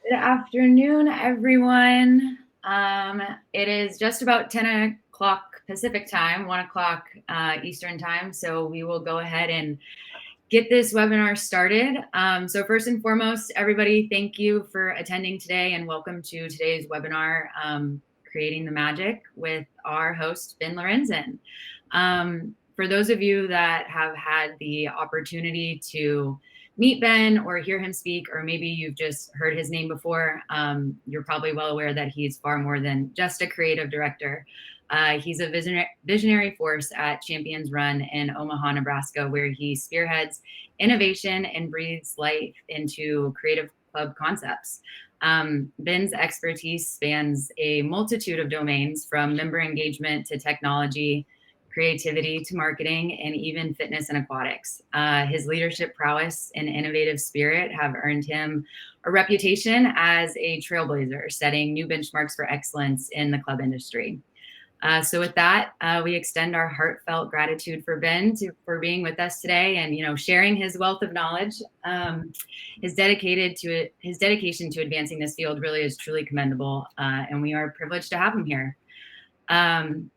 Good afternoon, everyone. It is just about 10 o'clock Pacific time, 1 o'clock Eastern time. So we will go ahead and get this webinar started. So first and foremost, everybody, thank you for attending today and welcome to today's webinar, Creating the Magic with our host, Ben Lorenzen. For those of you that have had the opportunity to meet Ben or hear him speak, or maybe you've just heard his name before, you're probably well aware that he's far more than just a creative director. He's a visionary force at Champions Run in Omaha, Nebraska, where he spearheads innovation and breathes life into creative club concepts. Ben's expertise spans a multitude of domains, from member engagement to technology, creativity to marketing, and even fitness and aquatics. His leadership prowess and innovative spirit have earned him a reputation as a trailblazer, setting new benchmarks for excellence in the club industry. So with that, we extend our heartfelt gratitude for Ben for being with us today and sharing his wealth of knowledge. His dedication to advancing this field really is truly commendable, and we are privileged to have him here.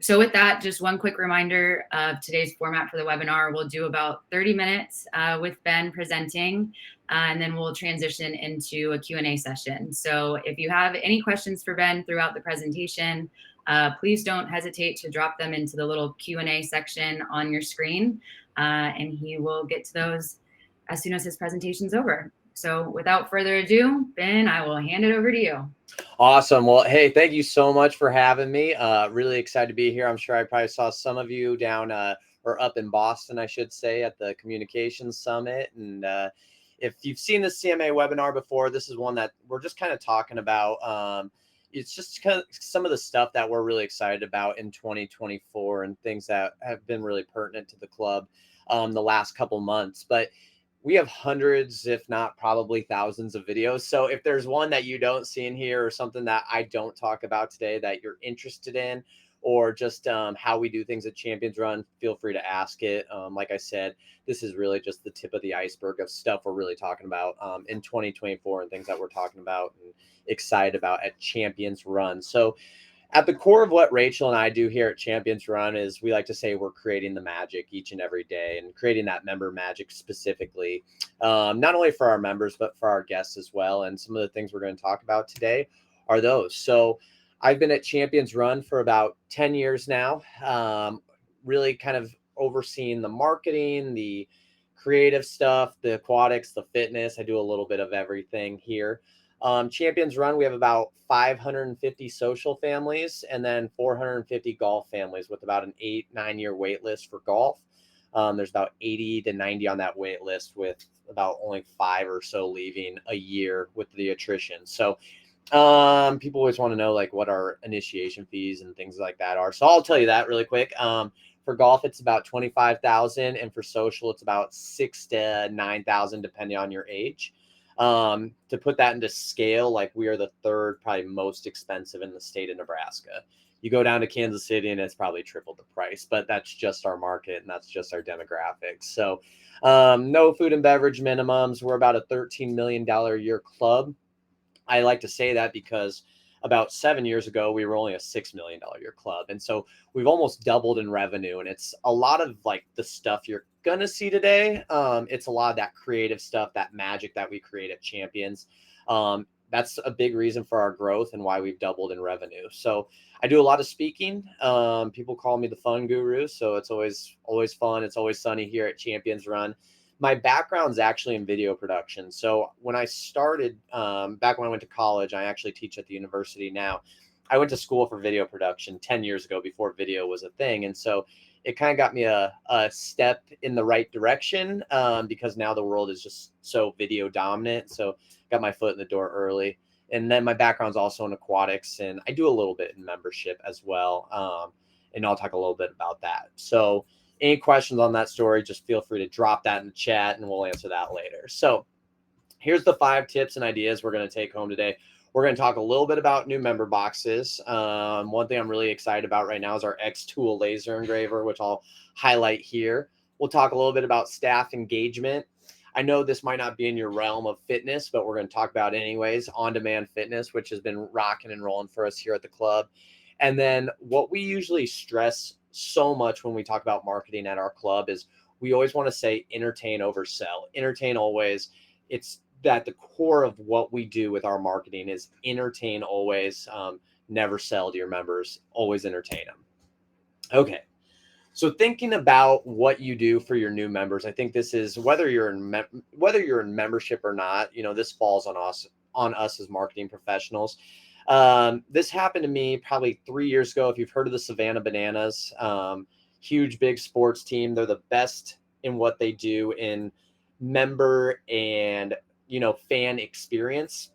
So with that, just one quick reminder of today's format for the webinar. We'll do about 30 minutes with Ben presenting, and then we'll transition into a Q&A session. So if you have any questions for Ben throughout the presentation, please don't hesitate to drop them into the little Q&A section on your screen, and he will get to those as soon as his presentation's over. So without further ado, Ben, I will hand it over to you. Awesome. Well, hey, thank you so much for having me. Really excited to be here. I'm sure I probably saw some of you down or up in Boston, I should say, at the Communications Summit. And if you've seen the CMA webinar before, this is one that we're just kind of talking about. It's just kind of some of the stuff that we're really excited about in 2024 and things that have been really pertinent to the club the last couple months. But we have hundreds, if not probably thousands of videos. So if there's one that you don't see in here or something that I don't talk about today that you're interested in, or just how we do things at Champions Run, feel free to ask it. Like I said, this is really just the tip of the iceberg of stuff we're really talking about in 2024 and things that we're talking about and excited about at Champions Run. So at the core of what Rachel and I do here at Champions Run is we like to say we're creating the magic each and every day and creating that member magic specifically, not only for our members, but for our guests as well. And some of the things we're going to talk about today are those. So I've been at Champions Run for about 10 years now, really kind of overseeing the marketing, the creative stuff, the aquatics, the fitness. I do a little bit of everything here. Champions Run, we have about 550 social families and then 450 golf families with about an 8-9 year wait list for golf. There's about 80 to 90 on that wait list, with about only 5 or so leaving a year with the attrition. So people always want to know like what our initiation fees and things like that are. So I'll tell you that really quick. For golf, it's about $25,000, and for social, it's about $6,000 to $9,000 depending on your age. To put that into scale, like we are the third probably most expensive in the state of Nebraska. You go down to Kansas City and it's probably triple the price, but that's just our market and that's just our demographics. So no food and beverage minimums. We're about a $13 million a year club. I like to say that because about 7 years ago, we were only a $6 million a year club. And so we've almost doubled in revenue. And it's a lot of like the stuff you're going to see today. It's a lot of that creative stuff, that magic that we create at Champions. That's a big reason for our growth and why we've doubled in revenue. So I do a lot of speaking. People call me the fun guru. So it's always fun. It's always sunny here at Champions Run. My background's actually in video production. So when I started, back when I went to college, I actually teach at the university now. I went to school for video production 10 years ago before video was a thing. And so it kind of got me a step in the right direction because now the world is just so video dominant. So got my foot in the door early. And then my background's also in aquatics, and I do a little bit in membership as well. And I'll talk a little bit about that. So any questions on that story, just feel free to drop that in the chat and we'll answer that later. So here's the 5 tips and ideas we're going to take home today. We're going to talk a little bit about new member boxes. One thing I'm really excited about right now is our X-Tool laser engraver, which I'll highlight here. We'll talk a little bit about staff engagement. I know this might not be in your realm of fitness, but we're going to talk about it anyways. On-demand fitness, which has been rocking and rolling for us here at the club. And then what we usually stress so much when we talk about marketing at our club is we always want to say entertain over sell. Entertain always. It's that the core of what we do with our marketing is entertain always, never sell to your members, always entertain them. Okay. So thinking about what you do for your new members, I think this is whether you're in membership or not. This falls on us as marketing professionals. This happened to me probably 3 years ago. If you've heard of the Savannah Bananas, huge big sports team. They're the best in what they do in member and fan experience.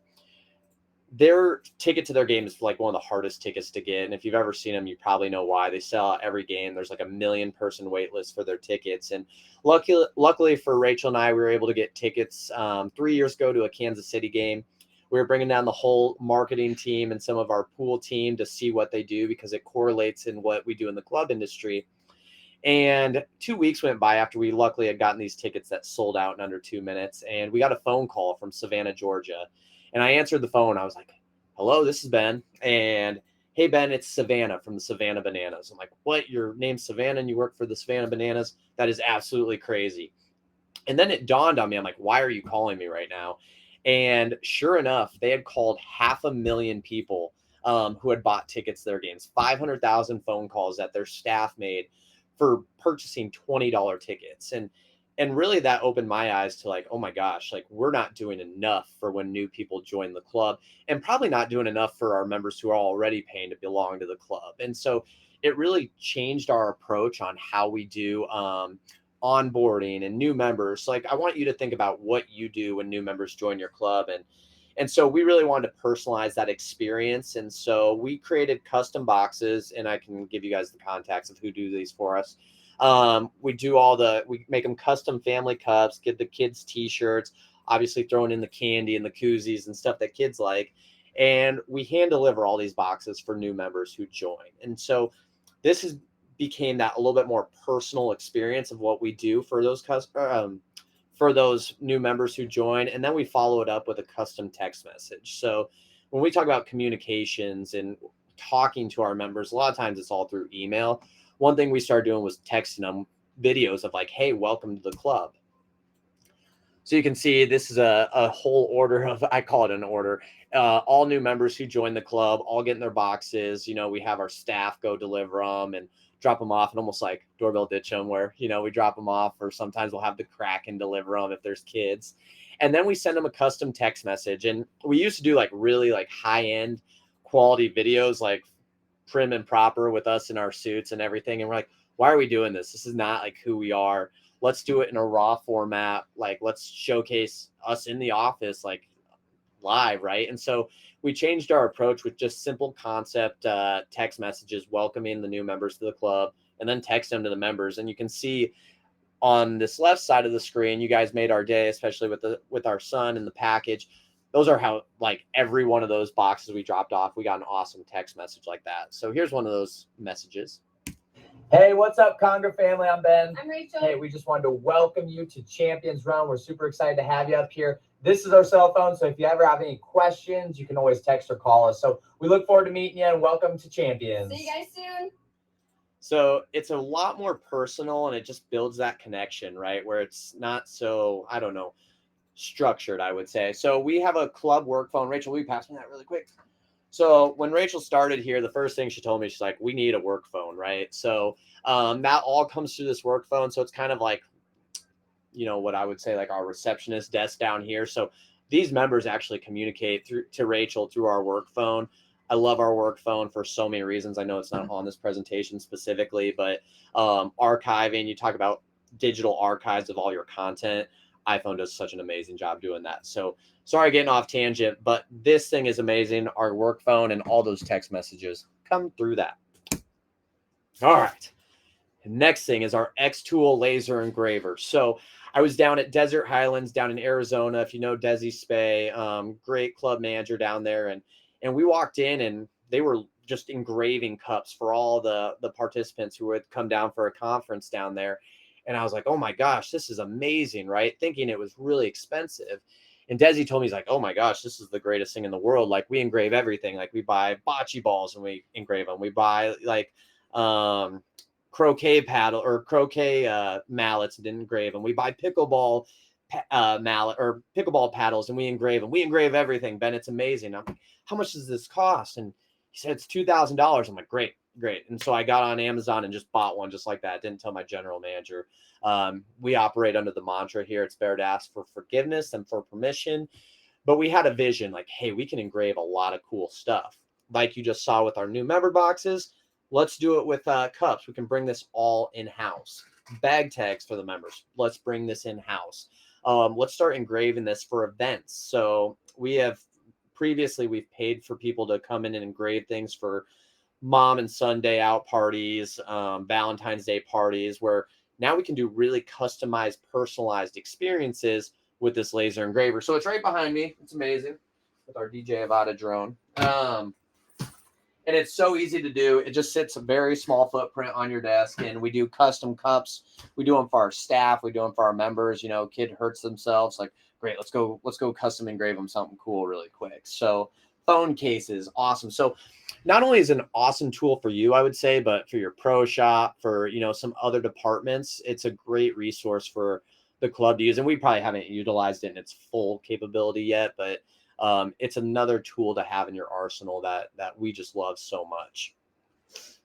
Their ticket to their game is like one of the hardest tickets to get. And if you've ever seen them, you probably know why. They sell out every game. There's like a 1,000,000-person wait list for their tickets. And luckily for Rachel and I, we were able to get tickets 3 years ago to a Kansas City game. We were bringing down the whole marketing team and some of our pool team to see what they do because it correlates in what we do in the club industry. And 2 weeks went by after we luckily had gotten these tickets that sold out in under 2 minutes. And we got a phone call from Savannah, Georgia. And I answered the phone. I was like, hello, this is Ben. And hey, Ben, it's Savannah from the Savannah Bananas. I'm like, what? Your name's Savannah and you work for the Savannah Bananas? That is absolutely crazy. And then it dawned on me. I'm like, why are you calling me right now? And sure enough, they had called 500,000 people who had bought tickets to their games, 500,000 phone calls that their staff made for purchasing $20 tickets. And really that opened my eyes to like, oh my gosh, like we're not doing enough for when new people join the club, and probably not doing enough for our members who are already paying to belong to the club. And so it really changed our approach on how we do onboarding and new members. Like I want you to think about what you do when new members join your club. And so we really wanted to personalize that experience. And so we created custom boxes, and I can give you guys the contacts of who do these for us. We make them custom family cups, give the kids t-shirts, obviously throwing in the candy and the koozies and stuff that kids like. And we hand deliver all these boxes for new members who join. And so this is became that a little bit more personal experience of what we do for those new members who join. And then we follow it up with a custom text message. So when we talk about communications and talking to our members, a lot of times it's all through email. One thing we started doing was texting them videos of like, hey, welcome to the club. So you can see this is a whole order of, I call it an order. All new members who join the club, all getting their boxes. We have our staff go deliver them and drop them off, and almost like doorbell ditch them where, we drop them off, or sometimes we'll have the Kraken deliver them if there's kids. And then we send them a custom text message. And we used to do like really like high-end quality videos, like prim and proper with us in our suits and everything. And we're like, why are we doing this? This is not like who we are. Let's do it in a raw format. Like, let's showcase us in the office, like live, right? And so we changed our approach with just simple concept text messages welcoming the new members to the club, and then text them to the members. And you can see on this left side of the screen, you guys made our day, especially with our son and the package. Those are how, like, every one of those boxes we dropped off, we got an awesome text message like that. So here's one of those messages. Hey, what's up, Conga family? I'm Ben. I'm Rachel. Hey, we just wanted to welcome you to Champions Run. We're super excited to have you up here. This is our cell phone, so if you ever have any questions, you can always text or call us. So we look forward to meeting you, and welcome to Champions. See you guys soon. So it's a lot more personal, and it just builds that connection, right? Where it's not so, I don't know, structured, I would say. So we have a club work phone. Rachel, will you pass me that really quick? So when Rachel started here, the first thing she told me, she's like, we need a work phone, right? So that all comes through this work phone. So it's kind of like, what I would say, like our receptionist desk down here. So these members actually communicate to Rachel through our work phone. I love our work phone for so many reasons. I know it's not on this presentation specifically, but archiving, you talk about digital archives of all your content. iPhone does such an amazing job doing that. So sorry, getting off tangent, but this thing is amazing. Our work phone and all those text messages come through that. All right. Next thing is our X-Tool laser engraver. So I was down at Desert Highlands down in Arizona. If you know Desi Spey, great club manager down there. And we walked in and they were just engraving cups for all the participants who would come down for a conference down there. And I was like, oh my gosh, this is amazing, right? Thinking it was really expensive. And Desi told me, he's like, oh my gosh, this is the greatest thing in the world. Like, we engrave everything. Like, we buy bocce balls and we engrave them. We buy like croquet paddle or croquet mallets and engrave them. We buy pickleball mallet or pickleball paddles and we engrave them. We engrave everything, Ben. It's amazing. I'm like, how much does this cost? And he said it's $2,000. I'm like, great. And so I got on Amazon and just bought one just like that. Didn't tell my general manager. We operate under the mantra here. It's better to ask for forgiveness than for permission. But we had a vision like, hey, we can engrave a lot of cool stuff. Like you just saw with our new member boxes. Let's do it with cups. We can bring this all in-house. Bag tags for the members. Let's bring this in-house. Let's start engraving this for events. So we've paid for people to come in and engrave things for mom and son day out parties, Valentine's Day parties, where now we can do really customized, personalized experiences with this laser engraver. So it's right behind me. It's amazing with our DJ Avada drone. And it's so easy to do. It just sits a very small footprint on your desk, and we do custom cups. We do them for our staff. We do them for our members. You know, kid hurts themselves. Like, great, let's go custom engrave them something cool really quick. So phone cases, awesome. So not only is it an awesome tool for you, I would say, but for your pro shop, for, you know, some other departments, it's a great resource for the club to use. And we probably haven't utilized it in its full capability yet, but it's another tool to have in your arsenal that we just love so much.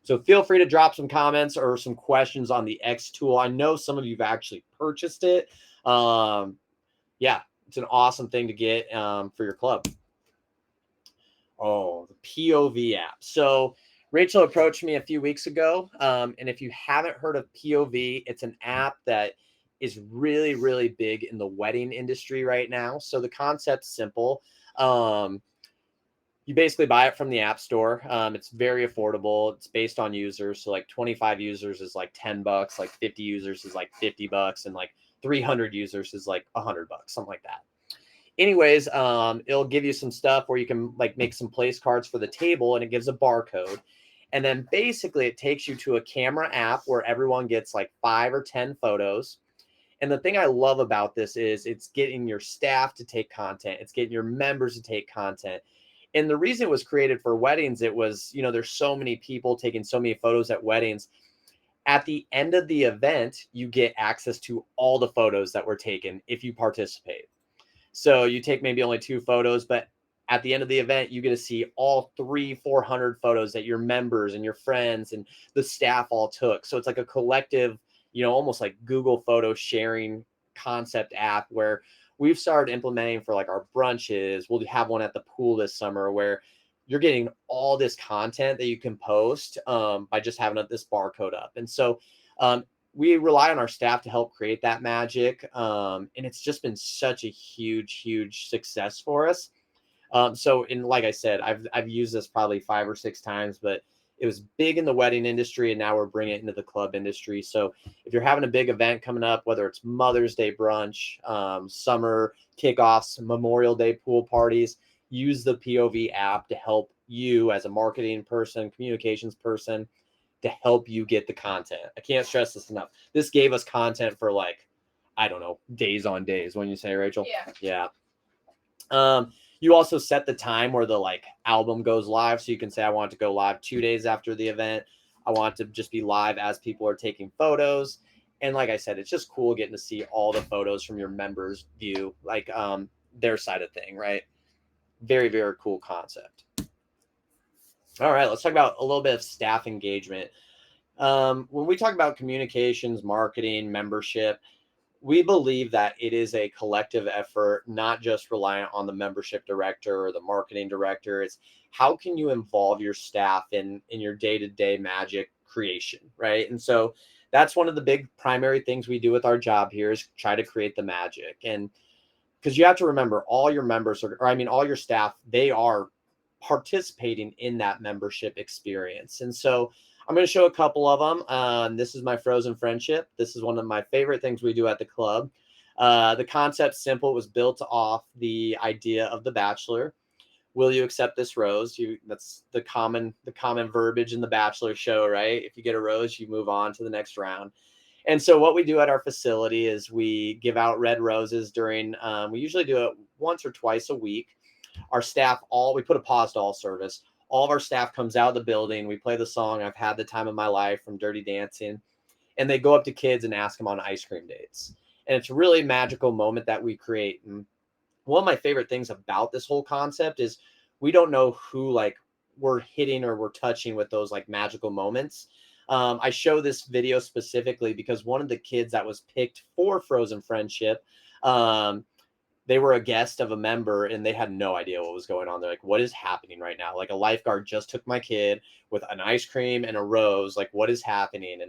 So feel free to drop some comments or some questions on the X tool. I know some of you've actually purchased it. Yeah, it's an awesome thing to get for your club. Oh, the POV app. So Rachel approached me a few weeks ago. And if you haven't heard of POV, it's an app that is really, really big in the wedding industry right now. So the concept's simple. You basically buy it from the App Store. It's very affordable. It's based on users. So like 25 users is like $10, like 50 users is like $50, and like 300 users is like $100, something like that. Anyways, it'll give you some stuff where you can like make some place cards for the table, and it gives a barcode. And then basically it takes you to a camera app where everyone gets like 5 or 10 photos. And the thing I love about this is it's getting your staff to take content. It's getting your members to take content. And the reason it was created for weddings, it was, you know, there's so many people taking so many photos at weddings. At the end of the event, you get access to all the photos that were taken if you participate. So you take maybe only 2 photos, but at the end of the event, you get to see all 300-400 photos that your members and your friends and the staff all took. So it's like a collective, you know, almost like Google photo sharing concept app where we've started implementing for like our brunches. We'll have one at the pool this summer where you're getting all this content that you can post by just having this barcode up. And so we rely on our staff to help create that magic. And it's just been such a huge success for us. So like I said, I've used this probably 5 or 6 times, but it was big in the wedding industry, and now we're bringing it into the club industry. So if you're having a big event coming up, whether it's Mother's Day brunch, summer kickoffs, Memorial Day pool parties, use the POV app to help you as a marketing person, communications person, to help you get the content. I can't stress this enough. This gave us content for like, I don't know, days on days. When you say, Rachel? Yeah. You also set the time where the like album goes live. So you can say, I want to go live 2 days after the event. I want to just be live as people are taking photos. And like I said, it's just cool getting to see all the photos from your members' view, like their side of thing, right? Very cool concept. All right, let's talk about a little bit of staff engagement. When we talk about communications, marketing, membership, we believe that it is a collective effort, not just reliant on the membership director or the marketing director. It's how can you involve your staff in your day-to-day magic creation, right? And so that's one of the big primary things we do with our job here is try to create the magic. And because you have to remember, all your members all your staff, they are participating in that membership experience. And so I'm going to show a couple of them. This is my frozen friendship. This is one of my favorite things we do at the club. The concept's simple. It was built off the idea of The Bachelor. Will you accept this rose? That's the common verbiage in The Bachelor show, right? If you get a rose, you move on to the next round. And so what we do at our facility is we give out red roses during, we usually do it once or twice a week. Our staff, we put a pause to all service. All of our staff comes out of the building. We play the song, I've Had the Time of My Life from Dirty Dancing. And they go up to kids and ask them on ice cream dates. And it's a really magical moment that we create. And one of my favorite things about this whole concept is we don't know who like we're hitting or we're touching with those like magical moments. I show this video specifically because one of the kids that was picked for Frozen Friendship, they were a guest of a member and they had no idea what was going on. They're like, what is happening right now? Like a lifeguard just took my kid with an ice cream and a rose. Like, what is happening?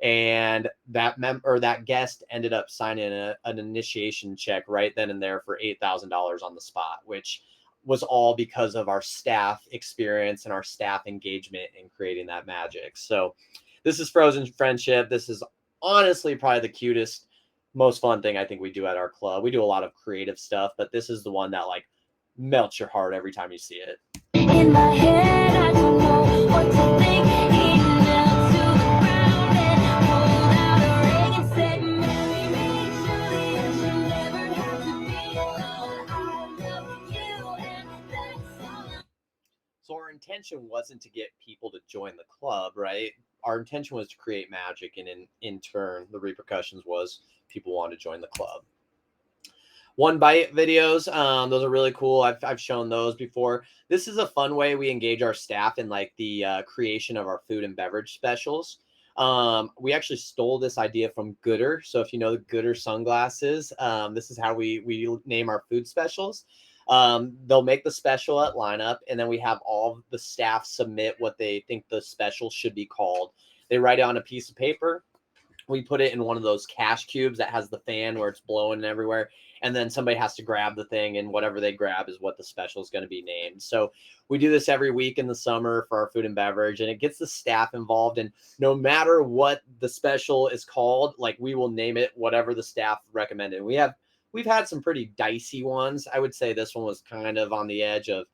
And that guest ended up signing an initiation check right then and there for $8,000 on the spot, which was all because of our staff experience and our staff engagement in creating that magic. So this is Frozen Friendship. This is honestly probably the cutest, most fun thing I think we do at our club. We do a lot of creative stuff, but this is the one that like melts your heart every time you see it. In my head, I don't know what to think. So our intention wasn't to get people to join the club, right? Our intention was to create magic, and in turn, the repercussions was people wanted to join the club. One bite videos, those are really cool. I've shown those before. This is a fun way we engage our staff in like the creation of our food and beverage specials. We actually stole this idea from Gooder. So if you know the Gooder sunglasses, this is how we name our food specials. They'll make the special at lineup, and then we have all the staff submit what they think the special should be called. They write it on a piece of paper. We put it in one of those cash cubes that has the fan where it's blowing everywhere. And then somebody has to grab the thing, and whatever they grab is what the special is going to be named. So we do this every week in the summer for our food and beverage, and it gets the staff involved. And no matter what the special is called, like we will name it whatever the staff recommended. We've had some pretty dicey ones. I would say this one was kind of on the edge of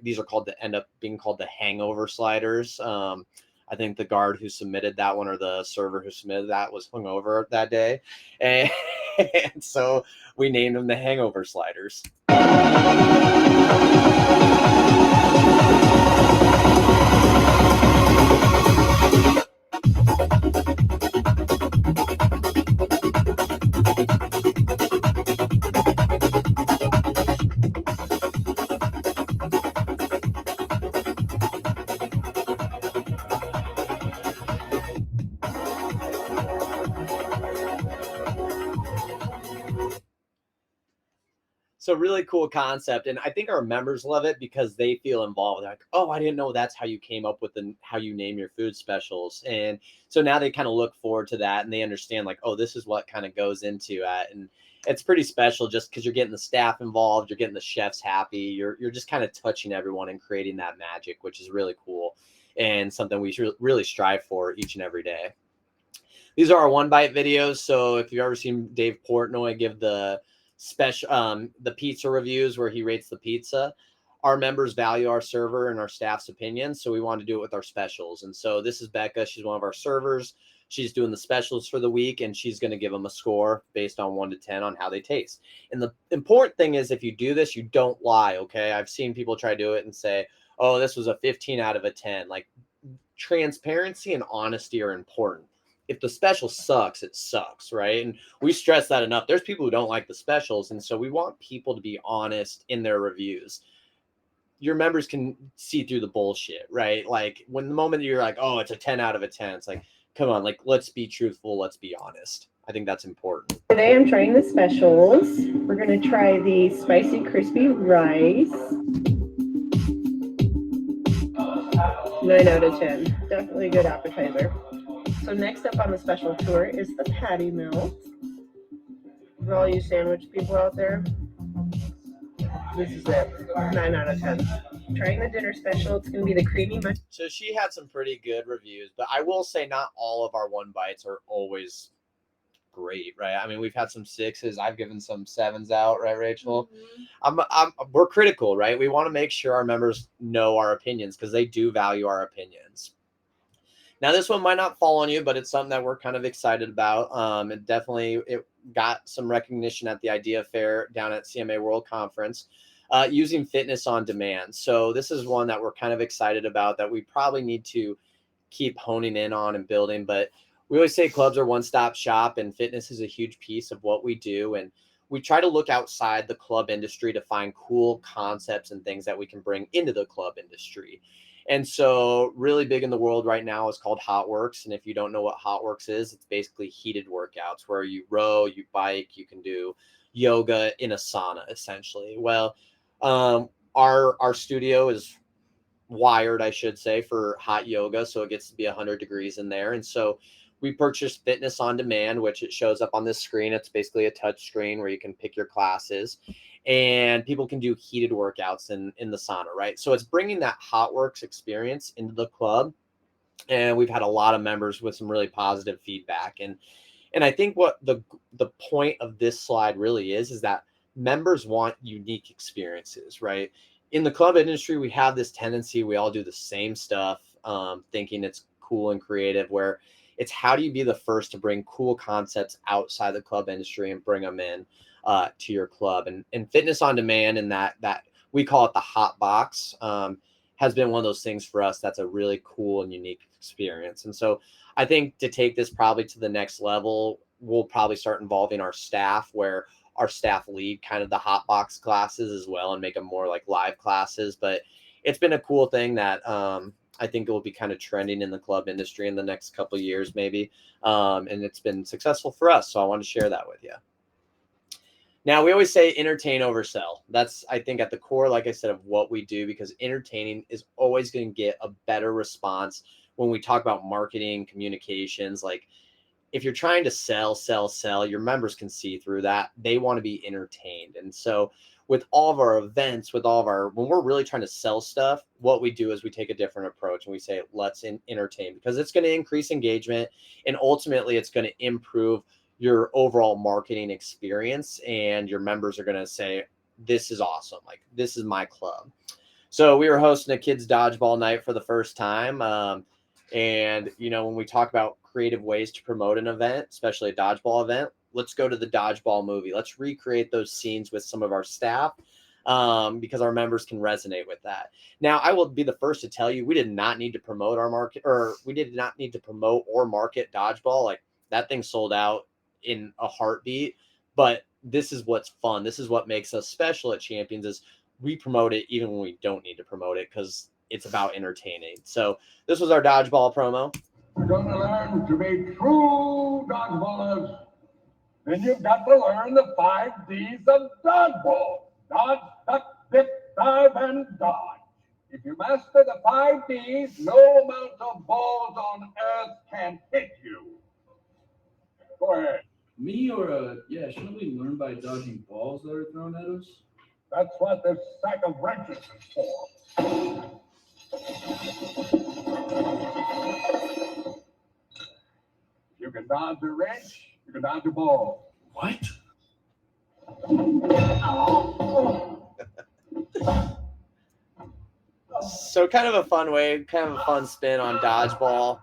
these are end up being called the hangover sliders. I think the guard who submitted that one or the server who submitted that was hungover that day. And so we named them the hangover sliders. So really cool concept. And I think our members love it because they feel involved. They're like, oh, I didn't know that's how you came up with how you name your food specials. And so now they kind of look forward to that, and they understand like, oh, this is what kind of goes into it. And it's pretty special just because you're getting the staff involved, you're getting the chefs happy, you're just kind of touching everyone and creating that magic, which is really cool and something we should really strive for each and every day. These are our one bite videos. So if you've ever seen Dave Portnoy give the the pizza reviews where he rates the pizza, our members value our server and our staff's opinions, so we want to do it with our specials. And so this is Becca. She's one of our servers. She's doing the specials for the week, and she's going to give them a score based on 1 to 10 on how they taste. And the important thing is, if you do this, you don't lie. Okay, I've seen people try to do it and say, oh, this was a 15 out of a 10. Like, transparency and honesty are important. If the special sucks, it sucks, right? And we stress that enough. There's people who don't like the specials, and so we want people to be honest in their reviews. Your members can see through the bullshit, right? Like when the moment you're like, oh, it's a 10 out of a 10, it's like, come on, like let's be truthful, let's be honest. I think that's important. Today I'm trying the specials. We're gonna try the spicy crispy rice. 9 out of 10. Definitely a good appetizer. So next up on the special tour is the patty melt. For all you sandwich people out there, this is it. 9 out of 10. Trying the dinner special. It's going to be the creamy mushroom. So she had some pretty good reviews, but I will say not all of our one bites are always great, right? I mean, we've had some 6s. I've given some 7s out, right, Rachel? Mm-hmm. We're critical, right? We want to make sure our members know our opinions because they do value our opinions. Now, this one might not fall on you, but it's something that we're kind of excited about. It got some recognition at the Idea Fair down at CMA World Conference, using fitness on demand. So this is one that we're kind of excited about that we probably need to keep honing in on and building. But we always say clubs are one-stop shop, and fitness is a huge piece of what we do. And we try to look outside the club industry to find cool concepts and things that we can bring into the club industry. And so really big in the world right now is called Hot Works. And if you don't know what Hot Works is, it's basically heated workouts where you row, you bike, you can do yoga in a sauna, essentially. Well, our studio is wired, I should say, for hot yoga. So it gets to be 100 degrees in there. And so we purchased Fitness on Demand, which it shows up on this screen. It's basically a touch screen where you can pick your classes and people can do heated workouts in the sauna, right? So it's bringing that Hot Works experience into the club. And we've had a lot of members with some really positive feedback. And I think what the point of this slide really is that members want unique experiences, right? In the club industry, we have this tendency, we all do the same stuff, thinking it's cool and creative, where it's how do you be the first to bring cool concepts outside the club industry and bring them in to your club. And Fitness on Demand, and that we call it the hot box, has been one of those things for us that's a really cool and unique experience. And so I think to take this probably to the next level, we'll probably start involving our staff, where our staff lead kind of the hot box classes as well and make them more like live classes. But it's been a cool thing that I think it will be kind of trending in the club industry in the next couple of years, maybe. And it's been successful for us. So I want to share that with you. Now, we always say entertain over sell. That's, I think, at the core, like I said, of what we do, because entertaining is always going to get a better response when we talk about marketing, communications. Like, if you're trying to sell, your members can see through that. They want to be entertained. And so with all of our events, when we're really trying to sell stuff, what we do is we take a different approach and we say, let's entertain, because it's going to increase engagement. And ultimately, it's going to improve your overall marketing experience. And your members are going to say, this is awesome. Like, this is my club. So we were hosting a kids dodgeball night for the first time. And, when we talk about creative ways to promote an event, especially a dodgeball event, let's go to the dodgeball movie. Let's recreate those scenes with some of our staff, because our members can resonate with that. Now, I will be the first to tell you, we did not need to promote our market, or we did not need to promote or market dodgeball. Like, that thing sold out in a heartbeat. But this is what's fun. This is what makes us special at Champions, is we promote it even when we don't need to promote it, because it's about entertaining. So this was our dodgeball promo. You're going to learn to be true dodgeballers. Then you've got to learn the 5 Ds of dodgeball. Dodge, duck, dip, dive, and dodge. If you master the 5 Ds, no amount of balls on earth can hit you. Go ahead. Me or shouldn't we learn by dodging balls that are thrown at us? That's what this sack of wrenches is for. You can dodge a wrench, you can dodge a ball. What? So kind of a fun way, kind of a fun spin on dodgeball.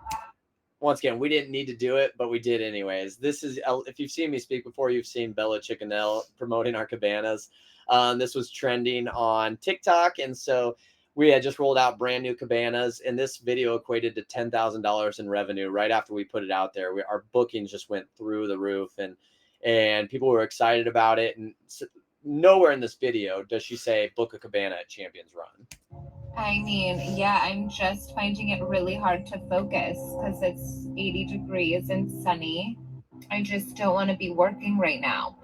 Once again, we didn't need to do it, but we did anyways. This is, if you've seen me speak before, you've seen Bella Chickenell promoting our cabanas. This was trending on TikTok. And so we had just rolled out brand new cabanas, and this video equated to $10,000 in revenue right after we put it out there. Our bookings just went through the roof, and people were excited about it. And nowhere in this video does she say book a cabana at Champions Run. I mean, yeah, I'm just finding it really hard to focus because it's 80 degrees and sunny. I just don't want to be working right now.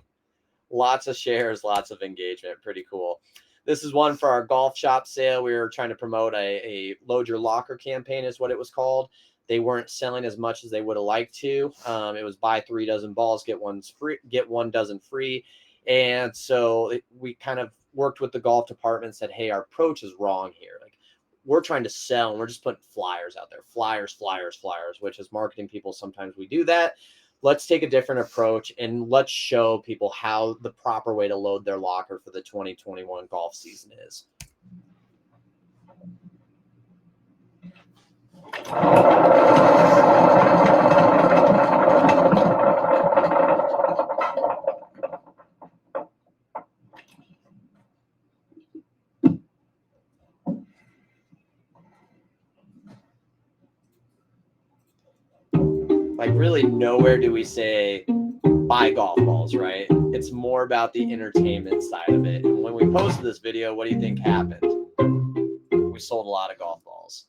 Lots of shares, lots of engagement. Pretty cool. This is one for our golf shop sale. We were trying to promote a load your locker campaign is what it was called. They weren't selling as much as they would have liked to. It was buy 3 dozen balls, get 1 dozen free. And so we kind of worked with the golf department and said, hey, our approach is wrong here. Like, we're trying to sell and we're just putting flyers out there. Flyers, which as marketing people, sometimes we do that. Let's take a different approach and let's show people how the proper way to load their locker for the 2021 golf season is. like really nowhere do we say buy golf balls, right? It's more about the entertainment side of it. And when we posted this video, what do you think happened? We sold a lot of golf balls.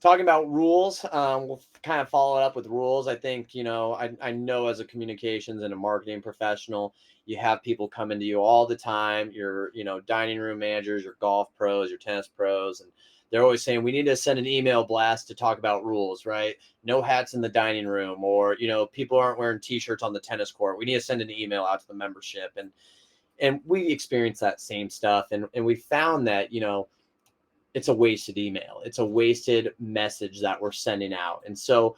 Talking about rules, we'll kind of follow it up with rules. I think, you know, I know as a communications and a marketing professional, you have people coming to you all the time. Your, you know, dining room managers, your golf pros, your tennis pros, and they're always saying we need to send an email blast to talk about rules, right? No hats in the dining room, or, you know, people aren't wearing t-shirts on the tennis court. We need to send an email out to the membership. And we experience that same stuff. And we found that, you know, it's a wasted email. It's a wasted message that we're sending out. And so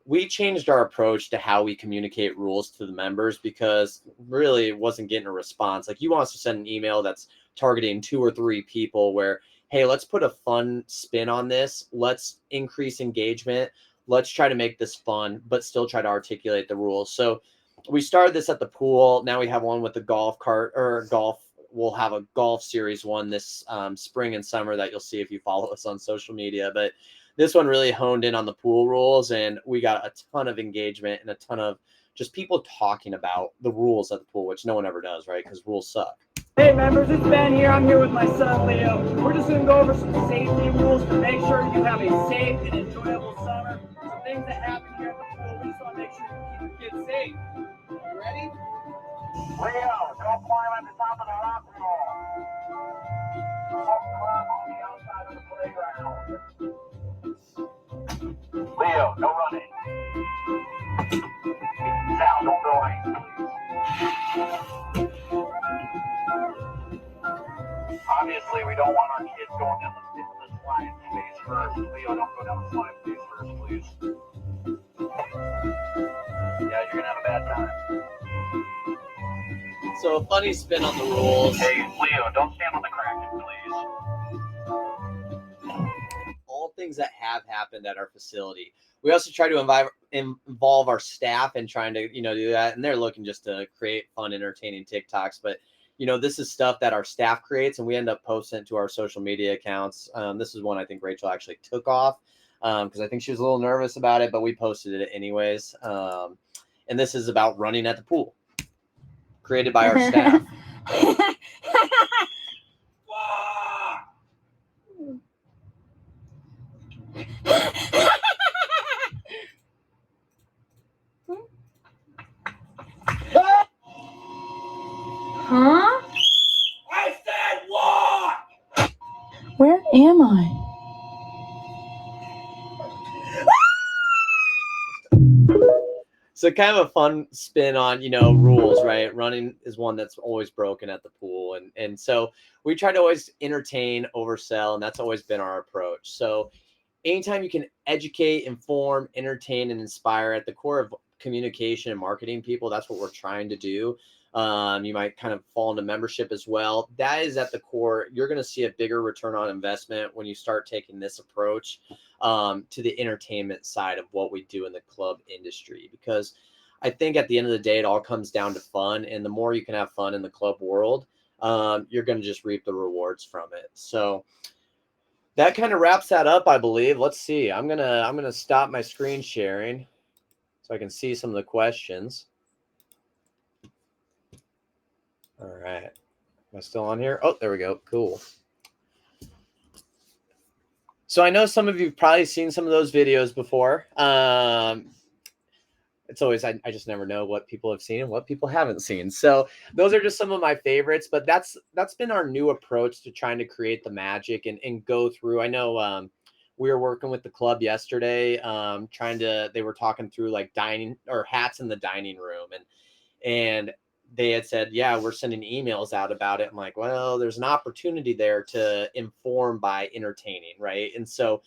we changed our approach to how we communicate rules to the members, because really it wasn't getting a response. Like, you want us to send an email that's targeting 2 or 3 people where, hey, let's put a fun spin on this. Let's increase engagement. Let's try to make this fun, but still try to articulate the rules. So we started this at the pool. Now we have one with the golf cart, or golf. We'll have a golf series one this spring and summer that you'll see if you follow us on social media. But this one really honed in on the pool rules, and we got a ton of engagement and a ton of just people talking about the rules at the pool, which no one ever does, right? Because rules suck. Hey members, it's Ben here. I'm here with my son Leo. We're just going to go over some safety rules to make sure you have a safe and enjoyable summer. Some things that happen here at the pool. We just want to make sure you keep your kids safe. You ready? Leo, don't climb at the top of the rock wall. Don't climb on the outside of the playground. Leo, no running. Sal, don't go right. Obviously, we don't want our kids going down the slide face first. Leo, don't go down the slide face first, please. Yeah, you're gonna have a bad time. So a funny spin on the rules. Hey, Leo, don't stand on the Kraken, please. All things that have happened at our facility. We also try to involve our staff in trying to, you know, do that. And they're looking just to create fun, entertaining TikToks. But, you know, this is stuff that our staff creates, and we end up posting it to our social media accounts. This is one I think Rachel actually took off because I think she was a little nervous about it, but we posted it anyways. And this is about running at the pool, created by our staff. Huh? I said walk! Where am I? So kind of a fun spin on, you know, rules, right? Running is one that's always broken at the pool. And so we try to always entertain, oversell, and that's always been our approach. So anytime you can educate, inform, entertain, and inspire at the core of communication and marketing people, that's what we're trying to do. You might kind of fall into membership as well. That is at the core. You're going to see a bigger return on investment when you start taking this approach to the entertainment side of what we do in the club industry, because I think at the end of the day, it all comes down to fun. And the more you can have fun in the club world, you're going to just reap the rewards from it. So that kind of wraps that up, I believe. Let's see. I'm gonna stop my screen sharing so I can see some of the questions. All right. Am I still on here? Oh, there we go. Cool. So I know some of you have probably seen some of those videos before. It's always, I just never know what people have seen and what people haven't seen. So those are just some of my favorites, but that's been our new approach to trying to create the magic and go through. I know we were working with the club yesterday, they were talking through like dining or hats in the dining room, and they had said, yeah, we're sending emails out about it. I'm like, well, there's an opportunity there to inform by entertaining, right? And so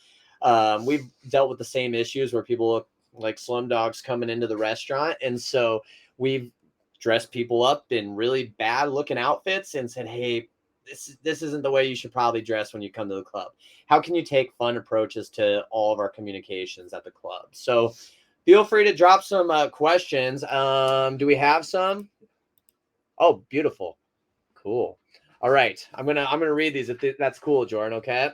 we've dealt with the same issues where people look like slum dogs coming into the restaurant. And so we've dressed people up in really bad looking outfits and said, hey, this isn't the way you should probably dress when you come to the club. How can you take fun approaches to all of our communications at the club? So feel free to drop some questions. Do we have some? Oh, beautiful. Cool. All right. I'm gonna read these if that's cool, Jordan. Okay.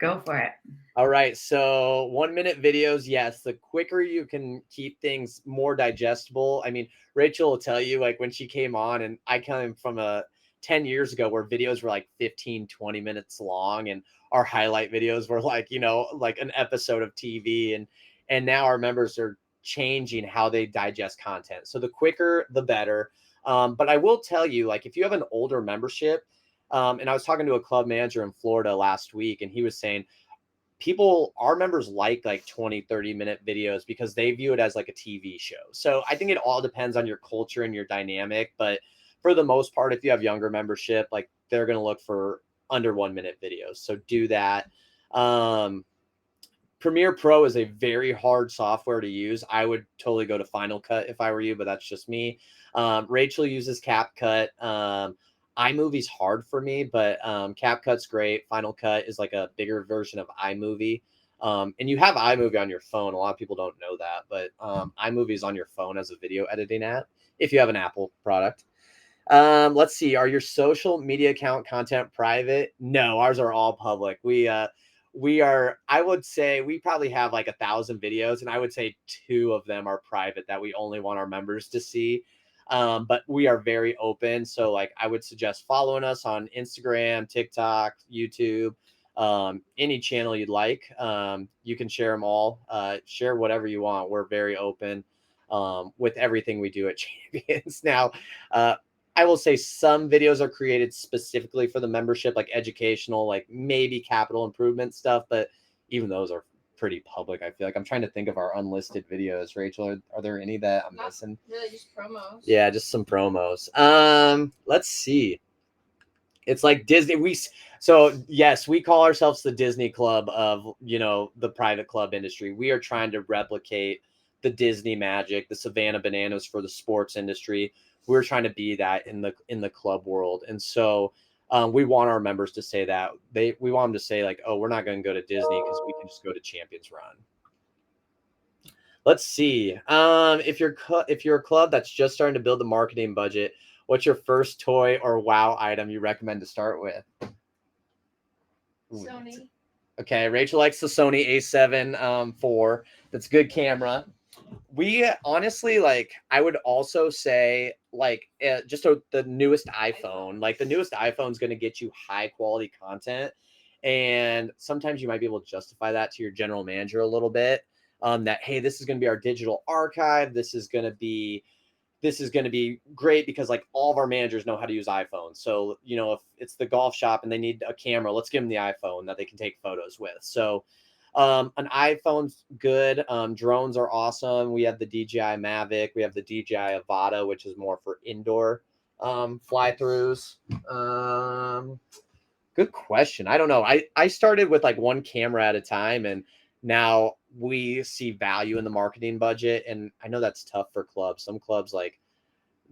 Go for it. All right. So 1 minute videos. Yes. The quicker you can keep things more digestible. I mean, Rachel will tell you, like, when she came on, and I came from 10 years ago where videos were like 15, 20 minutes long, and our highlight videos were like, like an episode of TV. And now our members are changing how they digest content. So the quicker, the better. But I will tell you, like, if you have an older membership, and I was talking to a club manager in Florida last week, and he was saying, our members like 20-30 minute videos because they view it as like a TV show. So I think it all depends on your culture and your dynamic. But for the most part, if you have younger membership, like, they're going to look for under 1 minute videos. So do that. Premiere Pro is a very hard software to use. I would totally go to Final Cut if I were you, but that's just me. Rachel uses CapCut. iMovie's hard for me, but CapCut's great. Final Cut is like a bigger version of iMovie. And you have iMovie on your phone. A lot of people don't know that, but iMovie is on your phone as a video editing app if you have an Apple product. Let's see. Are your social media account content private? No, ours are all public. I would say we probably have like 1,000 videos, and I would say 2 of them are private that we only want our members to see. But we are very open. So, like, I would suggest following us on Instagram, TikTok, YouTube, any channel you'd like. You can share them all, share whatever you want. We're very open with everything we do at Champions. Now, I will say some videos are created specifically for the membership, like educational, like maybe capital improvement stuff, but even those are pretty public. I feel like I'm trying to think of our unlisted videos. Rachel, are there any that I'm missing? Really, just promos. Yeah, just some promos. Let's see. It's like Disney. So yes, we call ourselves the Disney Club of, the private club industry. We are trying to replicate the Disney magic, the Savannah Bananas for the sports industry. We're trying to be that in the club world. And so we want our members to say that. We want them to say, like, oh, we're not going to go to Disney because we can just go to Champions Run. Let's see. If you're a club that's just starting to build the marketing budget, what's your first toy or wow item you recommend to start with? Sony. Okay, Rachel likes the Sony A7 IV. That's a good camera. We honestly, like, I would also say, like, the newest iPhone. Like, the newest iPhone is going to get you high quality content, and sometimes you might be able to justify that to your general manager a little bit. That, hey, this is going to be our digital archive. This is going to be great because, like, all of our managers know how to use iPhones. So, if it's the golf shop and they need a camera, let's give them the iPhone that they can take photos with. So an iPhone's good. Drones are awesome. We have the DJI Mavic. We have the DJI Avata, which is more for indoor fly-throughs. Good question. I don't know. I started with like one camera at a time, and now we see value in the marketing budget. And I know that's tough for clubs. Some clubs, like,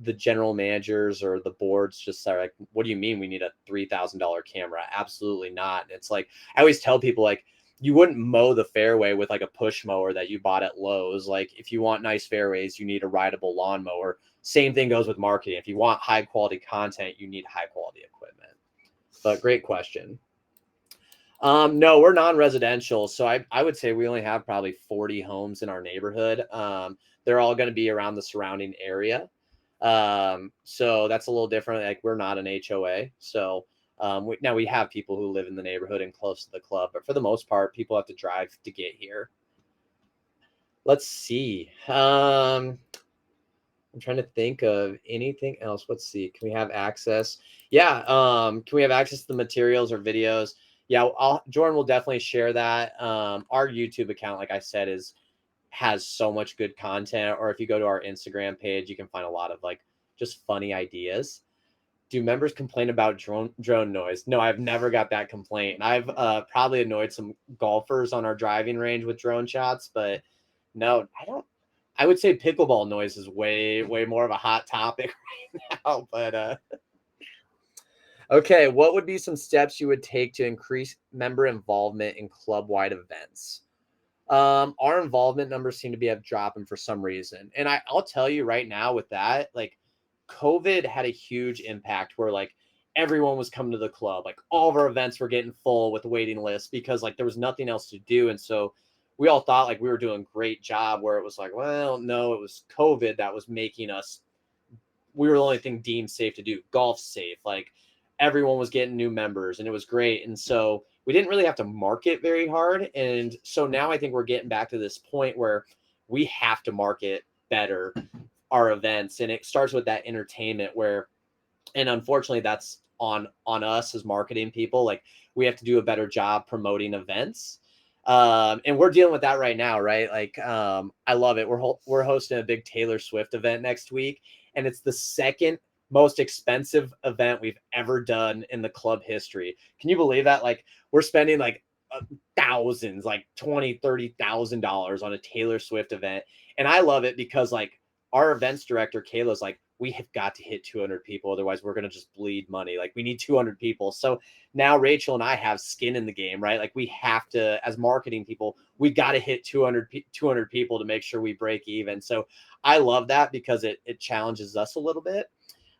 the general managers or the boards just are like, what do you mean we need a $3,000 camera? Absolutely not. And it's like, I always tell people, like, you wouldn't mow the fairway with like a push mower that you bought at Lowe's. Like, if you want nice fairways, you need a rideable lawnmower. Same thing goes with marketing. If you want high quality content, you need high quality equipment. But great question. No, we're non-residential. So I would say we only have probably 40 homes in our neighborhood. They're all going to be around the surrounding area. So that's a little different. Like, we're not an HOA. So now we have people who live in the neighborhood and close to the club, but for the most part, people have to drive to get here. Let's see. I'm trying to think of anything else. Let's see. Can we have access? Yeah. Can we have access to the materials or videos? Yeah. Jordan will definitely share that. Our YouTube account, like I said, has so much good content. Or if you go to our Instagram page, you can find a lot of, like, just funny ideas. Do members complain about drone noise? No, I've never got that complaint. I've probably annoyed some golfers on our driving range with drone shots, but no, I don't. I would say pickleball noise is way more of a hot topic right now. But okay, what would be some steps you would take to increase member involvement in club-wide events? Our involvement numbers seem to have dropping for some reason, and I'll tell you right now with that, like, COVID had a huge impact where, like, everyone was coming to the club. Like all of our events were getting full with waiting lists because like there was nothing else to do. And so we all thought like we were doing a great job, where it was like, well, no, it was COVID that was making us, we were the only thing deemed safe to do. Golf safe. Like everyone was getting new members and it was great. And so we didn't really have to market very hard. And so now I think we're getting back to this point where we have to market better our events. And it starts with that entertainment where, and unfortunately that's on us as marketing people. Like we have to do a better job promoting events. And we're dealing with that right now, right? Like, I love it. We're hosting a big Taylor Swift event next week, and it's the second most expensive event we've ever done in the club history. Can you believe that? Like we're spending like thousands, like $20,000-$30,000 on a Taylor Swift event. And I love it because like our events director, Kayla's like, we have got to hit 200 people. Otherwise we're going to just bleed money. Like we need 200 people. So now Rachel and I have skin in the game, right? Like we have to, as marketing people, we got to hit 200 people to make sure we break even. So I love that because it challenges us a little bit.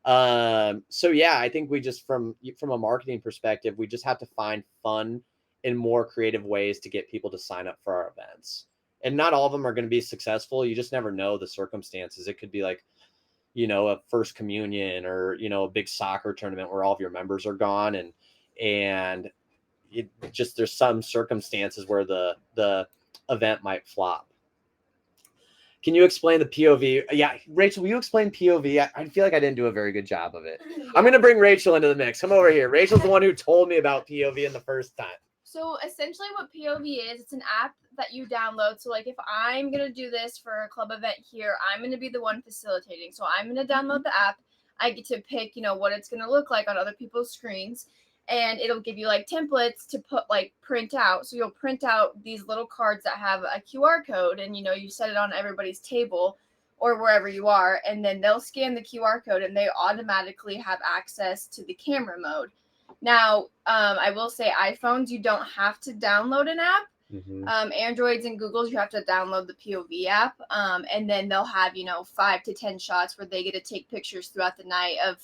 So yeah, I think we just, from a marketing perspective, we just have to find fun and more creative ways to get people to sign up for our events. And not all of them are going to be successful. You just never know the circumstances. It could be like, you know, a first communion or, you know, a big soccer tournament where all of your members are gone. And it just, there's some circumstances where the event might flop. Can you explain the POV? Yeah, Rachel, will you explain POV? I feel like I didn't do a very good job of it. I'm going to bring Rachel into the mix. Come over here. Rachel's the one who told me about POV in the first time. So essentially what POV is, it's an app that you download. So like if I'm going to do this for a club event here, I'm going to be the one facilitating. So I'm going to download the app. I get to pick, you know, what it's going to look like on other people's screens. And it'll give you like templates to put like print out. So you'll print out these little cards that have a QR code and, you know, you set it on everybody's table or wherever you are. And then they'll scan the QR code and they automatically have access to the camera mode. Now, I will say iPhones, you don't have to download an app. Mm-hmm. Androids and Googles, you have to download the POV app. And then they'll have, you know, 5 to 10 shots where they get to take pictures throughout the night of,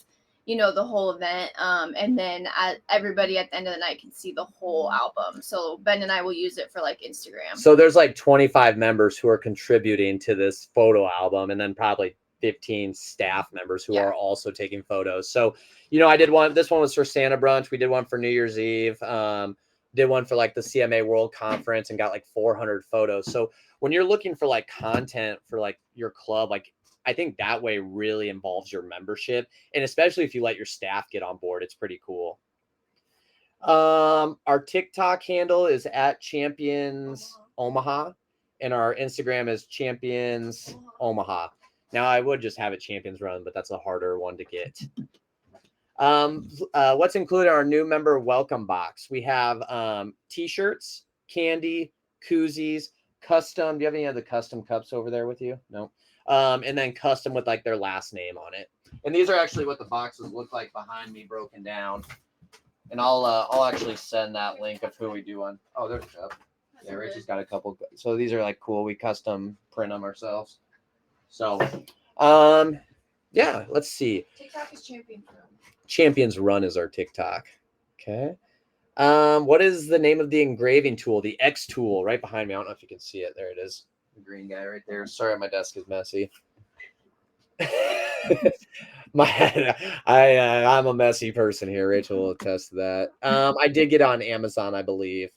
you know, the whole event. And then everybody at the end of the night can see the whole album. So Ben and I will use it for like Instagram. So there's like 25 members who are contributing to this photo album, and then probably 15 staff members who are also taking photos. So, you know, I did one, this one was for Santa Brunch. We did one for New Year's Eve. Did one for like the CMA World Conference and got like 400 photos. So when you're looking for like content for like your club, like I think that way really involves your membership. And especially if you let your staff get on board, it's pretty cool. Our TikTok handle is at Champions Omaha, and our Instagram is Champions Omaha. Now I would just have it Champions Run, but that's a harder one to get. What's included in our new member welcome box? We have t-shirts, candy, koozies, custom. Do you have any of the custom cups over there with you? No. And then custom with like their last name on it. And these are actually what the boxes look like behind me, broken down. And I'll actually send that link of who we do on. Oh, there's a cup. Yeah, Rachel's got a couple. So these are like cool. We custom print them ourselves. So, yeah, let's see. TikTok is Champions Run. Champions Run is our TikTok. Okay. What is the name of the engraving tool? The X tool right behind me. I don't know if you can see it. There it is. The green guy right there. Sorry, my desk is messy. I'm a messy person here. Rachel will attest to that. I did get on Amazon, I believe.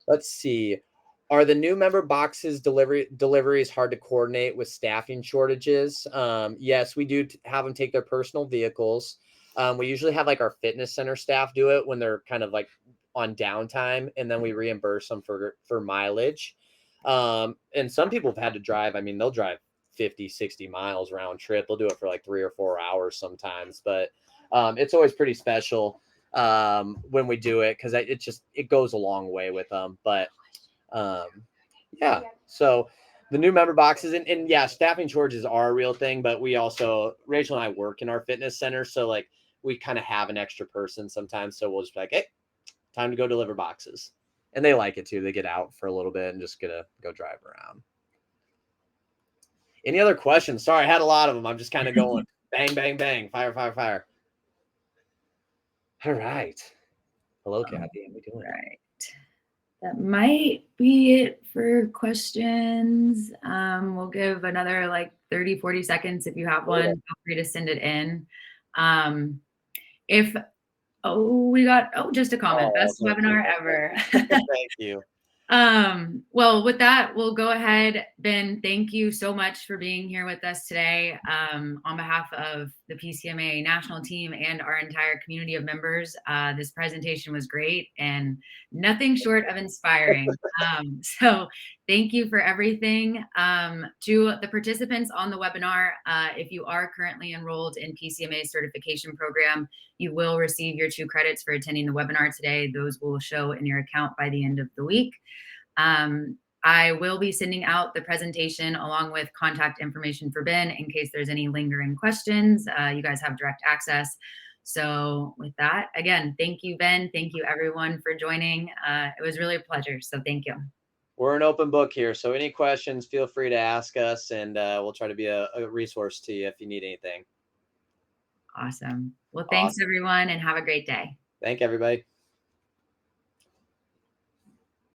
Let's see. Are the new member boxes deliveries hard to coordinate with staffing shortages? Yes, we do have them take their personal vehicles. We usually have like our fitness center staff do it when they're kind of like on downtime, and then we reimburse them for mileage. And some people have had to drive. I mean, they'll drive 50, 60 miles round trip. They'll do it for like 3 or 4 hours sometimes, but it's always pretty special when we do it because it goes a long way with them. But yeah, so the new member boxes and yeah, staffing shortages are a real thing, but we also, Rachel and I work in our fitness center, so like we kind of have an extra person sometimes, so we'll just be like, hey, time to go deliver boxes. And they like it too. They get out for a little bit and just gonna go drive around. Any other questions? Sorry, I had a lot of them. I'm just kind of going bang, bang, bang, fire, fire, fire. All right. Hello, Kathy. How we doing? Right. That might be it for questions. We'll give another like 30, 40 seconds. If you have one, feel free to send it in. We got, just a comment. Best webinar ever. Thank you. Well, with that, we'll go ahead. Ben, thank you so much for being here with us today. On behalf of the PCMA national team and our entire community of members, this presentation was great and nothing short of inspiring. So thank you for everything. To the participants on the webinar, if you are currently enrolled in PCMA certification program, you will receive your 2 credits for attending the webinar today. Those will show in your account by the end of the week. I will be sending out the presentation along with contact information for Ben in case there's any lingering questions. You guys have direct access. So with that, again, thank you, Ben. Thank you, everyone, for joining. It was really a pleasure. So thank you. We're an open book here. So any questions, feel free to ask us, and we'll try to be a resource to you if you need anything. Awesome. Well, thanks, everyone, and have a great day. Thank everybody.